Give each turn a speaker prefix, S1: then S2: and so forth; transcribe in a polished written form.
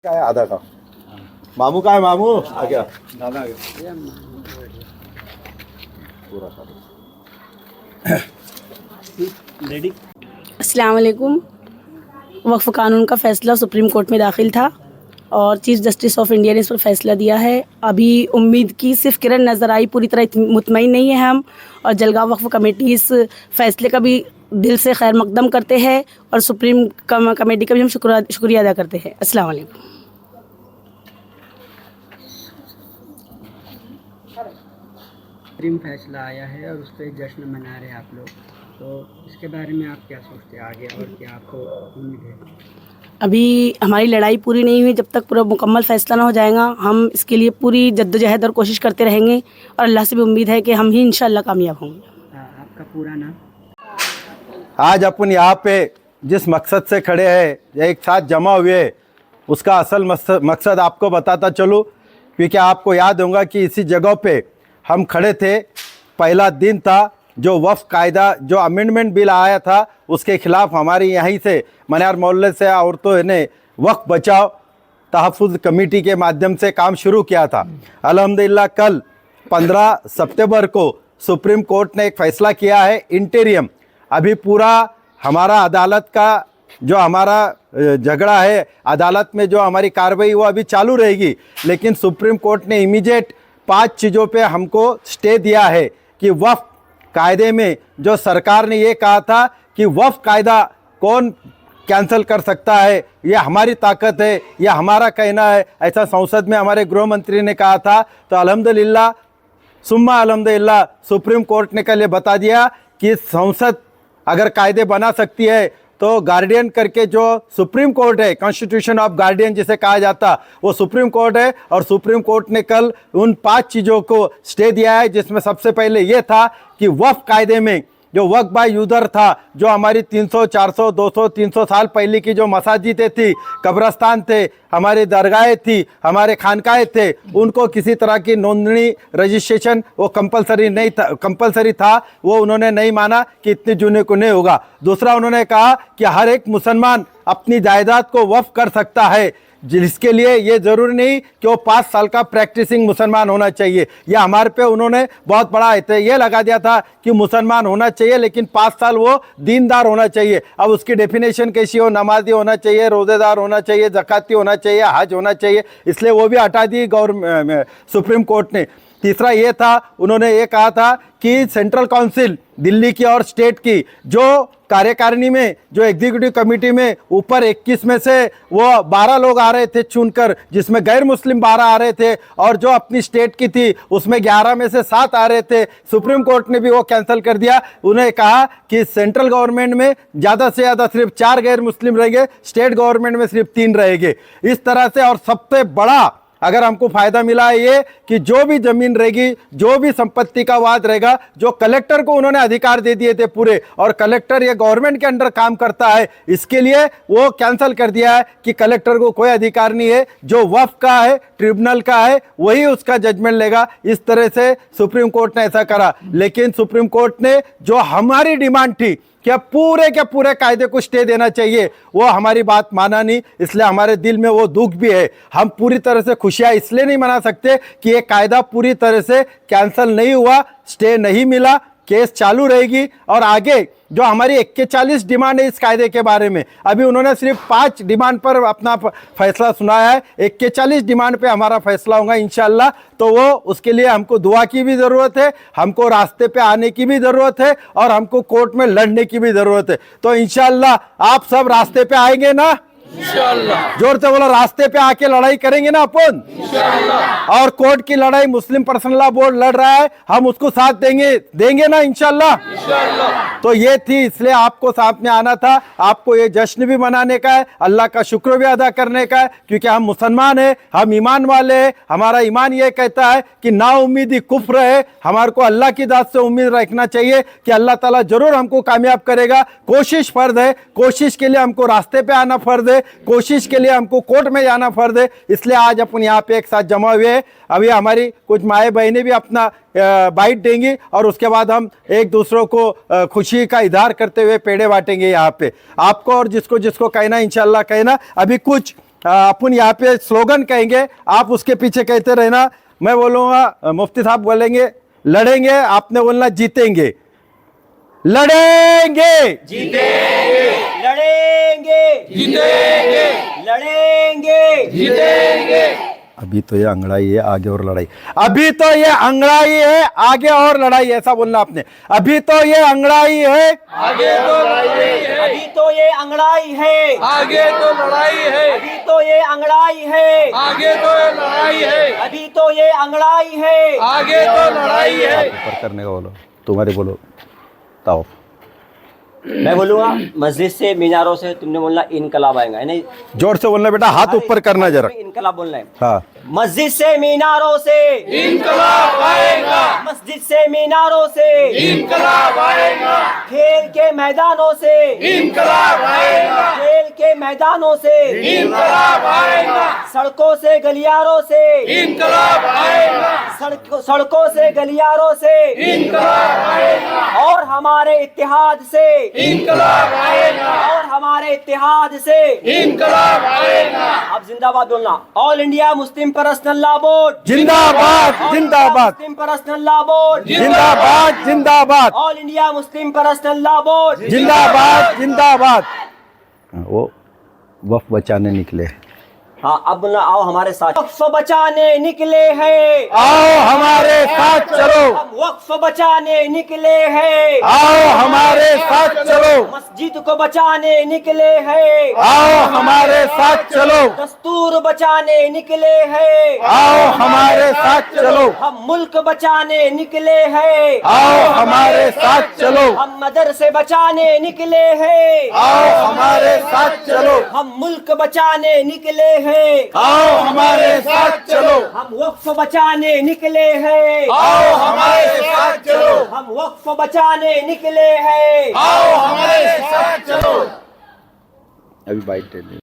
S1: का है आधा का मामू का है मामू आ गया
S2: दादा आ गया
S1: पूरा
S2: रेडी।
S3: अस्सलाम वालेकुम। वक्फ कानून का फ़ैसला सुप्रीम कोर्ट में दाखिल था और चीफ़ जस्टिस ऑफ इंडिया ने इस पर फ़ैसला दिया है। अभी उम्मीद की सिर्फ किरण नज़र आई, पूरी तरह मुतमईन नहीं है हम, और जलगांव वक्फ कमेटी इस फ़ैसले का भी दिल से खैर मकदम करते हैं और सुप्रीम कमेटी का भी हम शुक्रिया अदा करते हैं। अस्सलाम वालेकुम।
S2: सुप्रीम फैसला आया है और उस पर जश्न मना रहे हैं आप लोग, तो इसके बारे में आप क्या सोचते हैं आगे और क्या आपको उम्मीद है?
S3: अभी हमारी लड़ाई पूरी नहीं हुई, जब तक पूरा मुकम्मल फ़ैसला ना हो जाएगा हम इसके लिए पूरी जद्दोजहद और कोशिश करते रहेंगे और अल्लाह से भी उम्मीद है कि हम ही इंशाअल्लाह कामयाब होंगे।
S2: आपका पूरा नाम?
S1: आज अपन यहाँ पे जिस मकसद से खड़े हैं, एक साथ जमा हुए, उसका असल मकसद आपको बताता चलूँ, क्योंकि आपको याद होगा कि इसी जगह पे हम खड़े थे। पहला दिन था जो वक्फ कायदा जो अमेंडमेंट बिल आया था, उसके खिलाफ हमारे यहीं से मनियार मोहल्ले से औरतों ने वक्फ बचाओ तहफ़्फ़ुज़ कमेटी के माध्यम से काम शुरू किया था। अल्हम्दुलिल्लाह कल 15 सितंबर को सुप्रीम कोर्ट ने एक फ़ैसला किया है इंटीरियम। अभी पूरा हमारा अदालत का जो हमारा झगड़ा है, अदालत में जो हमारी कार्रवाई वो अभी चालू रहेगी, लेकिन सुप्रीम कोर्ट ने इमीडिएट 5 चीज़ों पे हमको स्टे दिया है कि वक्फ कायदे में जो सरकार ने ये कहा था कि वक्फ कायदा कौन कैंसिल कर सकता है, ये हमारी ताकत है, ये हमारा कहना है, ऐसा संसद में हमारे गृह मंत्री ने कहा था। तो अल्हम्दुलिल्लाह सुम्मा अल्हम्दुलिल्लाह सुप्रीम कोर्ट ने कल ये बता दिया कि संसद अगर कायदे बना सकती है तो गार्डियन करके जो सुप्रीम कोर्ट है, कॉन्स्टिट्यूशन ऑफ गार्डियन जिसे कहा जाता, वो सुप्रीम कोर्ट है। और सुप्रीम कोर्ट ने कल उन 5 चीज़ों को स्टे दिया है, जिसमें सबसे पहले ये था कि वक्फ कायदे में जो वक्फ बाय यूज़र था, जो हमारी 300, 400, 200, 300 साल पहले की जो मसाजिदें थी, कब्रस्तान थे, हमारी दरगाहें थी, हमारे खानकाहें थे, उनको किसी तरह की नोंदणी रजिस्ट्रेशन वो कंपलसरी नहीं था, कंपलसरी था, वो उन्होंने नहीं माना कि इतने जूने को नहीं होगा। दूसरा उन्होंने कहा कि हर एक मुसलमान अपनी जायदाद को वक्फ कर सकता है, जिसके लिए ये ज़रूरी नहीं कि वो 5 साल का प्रैक्टिसिंग मुसलमान होना चाहिए। ये हमारे पे उन्होंने बहुत बड़ा ये लगा दिया था कि मुसलमान होना चाहिए, लेकिन 5 साल वो दीनदार होना चाहिए। अब उसकी डेफिनेशन कैसी हो, नमाजी होना चाहिए, रोज़ेदार होना चाहिए, ज़काती होना चाहिए, हज होना चाहिए, इसलिए वो भी हटा दी सुप्रीम कोर्ट ने। तीसरा ये था, उन्होंने ये कहा था कि सेंट्रल काउंसिल दिल्ली की और स्टेट की जो कार्यकारिणी में, जो एग्जीक्यूटिव कमेटी में ऊपर 21 में से वो 12 लोग आ रहे थे चुनकर, जिसमें गैर मुस्लिम 12 आ रहे थे, और जो अपनी स्टेट की थी उसमें 11 में से 7 आ रहे थे। सुप्रीम कोर्ट ने भी वो कैंसिल कर दिया। उन्हें कहा कि सेंट्रल गवर्नमेंट में ज़्यादा से ज़्यादा सिर्फ 4 गैर मुस्लिम रहेंगे, स्टेट गवर्नमेंट में सिर्फ 3 रहेंगे। इस तरह से, और सबसे बड़ा अगर हमको फ़ायदा मिला है ये कि जो भी ज़मीन रहेगी, जो भी संपत्ति का वाद रहेगा, जो कलेक्टर को उन्होंने अधिकार दे दिए थे पूरे, और कलेक्टर ये गवर्नमेंट के अंडर काम करता है, इसके लिए वो कैंसिल कर दिया है कि कलेक्टर को कोई अधिकार नहीं है, जो वक्फ का है, ट्रिब्यूनल का है, वही उसका जजमेंट लेगा। इस तरह से सुप्रीम कोर्ट ने ऐसा करा। लेकिन सुप्रीम कोर्ट ने जो हमारी डिमांड थी क्या पूरे के पूरे कायदे को स्टे देना चाहिए, वो हमारी बात माना नहीं, इसलिए हमारे दिल में वो दुख भी है। हम पूरी तरह से खुशियां इसलिए नहीं मना सकते कि ये कायदा पूरी तरह से कैंसिल नहीं हुआ, स्टे नहीं मिला, केस चालू रहेगी। और आगे जो हमारी 41 डिमांड है इस कायदे के बारे में, अभी उन्होंने सिर्फ 5 डिमांड पर अपना फैसला सुनाया है, 41 डिमांड पे हमारा फैसला होगा इंशाल्लाह। तो वो उसके लिए हमको दुआ की भी ज़रूरत है, हमको रास्ते पे आने की भी ज़रूरत है, और हमको कोर्ट में लड़ने की भी ज़रूरत है। तो इंशाल्लाह आप सब रास्ते पे आएंगे ना? इंशाअल्लाह। जोर से बोलो, रास्ते पे आके लड़ाई करेंगे ना अपन? इंशाअल्लाह। और कोर्ट की लड़ाई मुस्लिम पर्सनल लॉ बोर्ड लड़ रहा है, हम उसको साथ देंगे ना इंशाअल्लाह? इंशाअल्लाह। तो ये थी, इसलिए आपको साथ में आना था, आपको ये जश्न भी मनाने का है, अल्लाह का शुक्र भी अदा करने का है, क्योंकि हम मुसलमान हैं, हम ईमान वाले हैं। हमारा ईमान ये कहता है कि ना उम्मीदी कुफ्र है, हमारे को अल्लाह की दात से उम्मीद रखना चाहिए कि अल्लाह ताला जरूर हमको कामयाब करेगा। कोशिश फर्ज है, कोशिश के लिए हमको रास्ते पे आना फर्ज है, कोशिश के लिए हमको कोर्ट में जाना फर्ज है। इसलिए आज अपन यहाँ पे एक साथ जमा हुए हैं। अभी हमारी कुछ माए बहनें भी अपना बाइट देंगी, और उसके बाद हम एक दूसरों को खुशी का इजहार करते हुए पेड़े बांटेंगे यहाँ पे। आपको और जिसको जिसको कहना इंशाल्लाह कहना। अभी कुछ अपन यहाँ पे स्लोगन कहेंगे, आप उसके पीछे कहते रहना। मैं बोलूँगा, मुफ्ती साहब बोलेंगे लड़ेंगे, आपने बोलना जीतेंगे। लड़ेंगे,
S4: जीतेंगे, लड़ेंगे, जीतेंगे, लड़ेंगे, जीतेंगे।
S1: अभी तो ये अंगड़ाई है, आगे और लड़ाई। अभी तो ये अंगड़ाई है, आगे और लड़ाई, ऐसा बोलना आपने। अभी तो ये अंगड़ाई है,
S4: आगे तो लड़ाई है, अभी तो ये अंगड़ाई है, आगे तो लड़ाई है, अभी तो ये अंगड़ाई है, आगे तो ये लड़ाई है, अभी तो ये अंगड़ाई है, आगे तो लड़ाई है।
S1: ऊपर करने का बोलो, तुम्हारे बोलो ताओ।
S4: मैं बोलूंगा मस्जिद से मीनारों से, तुमने बोलना इनकलाब आएगा, है नहीं?
S1: जोर से बोलना बेटा, हाथ ऊपर करना जरा।
S4: इनकलाब बोलना है।
S1: हाँ,
S4: मस्जिद से मीनारों से इनकलाब आएगा, मस्जिद से मीनारों से इनकलाब आएगा, खेल के मैदानों से इनकलाब आएगा, खेल के मैदानों से इनकलाब आएगा, सड़कों से गलियारों से इनकलाब आएगा, सड़कों से गलियारों से इनकलाब आएगा, और हमारे इत्तेहाद से इनकलाब आएगा, और हमारे इत्तेहाद से इनकलाब आएगा। अब जिंदाबाद बोलना। All India Muslim personal law board
S1: जिंदाबाद, जिंदाबाद,
S4: मुस्लिम पर्सनल लॉ बोर्ड
S1: जिंदाबाद, जिंदाबाद,
S4: all India Muslim personal law board
S1: जिंदाबाद, जिंदाबाद। वो वफ बचाने निकले।
S4: हाँ, अब बोलना, आओ हमारे साथ वक्फ बचाने निकले हैं,
S1: आओ हमारे साथ चलो,
S4: हम वक्फ बचाने निकले हैं,
S1: आओ हमारे साथ चलो,
S4: मस्जिद को बचाने निकले हैं,
S1: आओ हमारे साथ चलो,
S4: दस्तूर बचाने निकले हैं,
S1: आओ हमारे साथ चलो,
S4: हम मुल्क बचाने निकले हैं,
S1: आओ हमारे साथ चलो,
S4: हम मदरसे बचाने निकले हैं,
S1: आओ हमारे साथ चलो,
S4: हम मुल्क बचाने निकले हैं,
S1: आओ हमारे साथ चलो,
S4: हम वक्फ बचाने निकले हैं,
S1: आओ हमारे साथ चलो,
S4: हम वक्फ बचाने निकले हैं,
S1: आओ हमारे साथ चलो। अभी बाइट